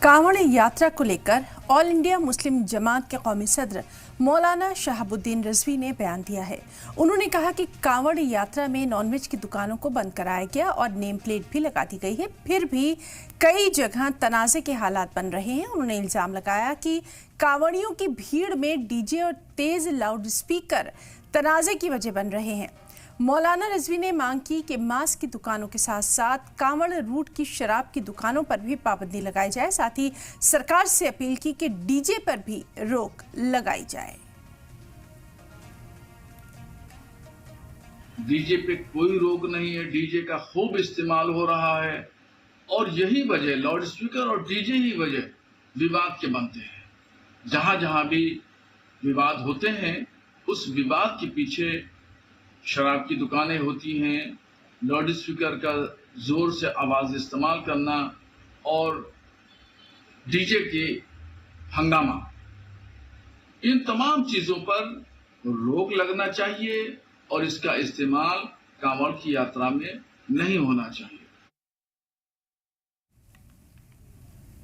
कांवड़ यात्रा को लेकर ऑल इंडिया मुस्लिम जमात के कौमी सदर मौलाना शहाबुद्दीन रिजवी ने बयान दिया है। उन्होंने कहा कि कांवड़ यात्रा में नॉनवेज की दुकानों को बंद कराया गया और नेम प्लेट भी लगा दी गई है, फिर भी कई जगह तनाज़े के हालात बन रहे हैं। उन्होंने इल्जाम लगाया कि कांवड़ियों की भीड़ में डीजे और तेज लाउड स्पीकर तनाज़े की वजह बन रहे हैं। मौलाना रिजवी ने मांग की कि मांस की दुकानों के साथ साथ कांवड़ रूट की शराब की दुकानों पर भी पाबंदी लगाई जाए। साथ ही सरकार से अपील की कि डीजे पर भी रोक लगाई जाए। डीजे पे कोई रोक नहीं है, डीजे का खूब इस्तेमाल हो रहा है और यही वजह, लाउड स्पीकर और डीजे ही वजह विवाद के बनते हैं। जहां जहां भी विवाद होते हैं उस विवाद के पीछे शराब की दुकानें होती हैं, लाउड स्पीकर का जोर से आवाज इस्तेमाल करना और डीजे के हंगामा, इन तमाम चीजों पर रोक लगना चाहिए और इसका इस्तेमाल कांवड़ की यात्रा में नहीं होना चाहिए।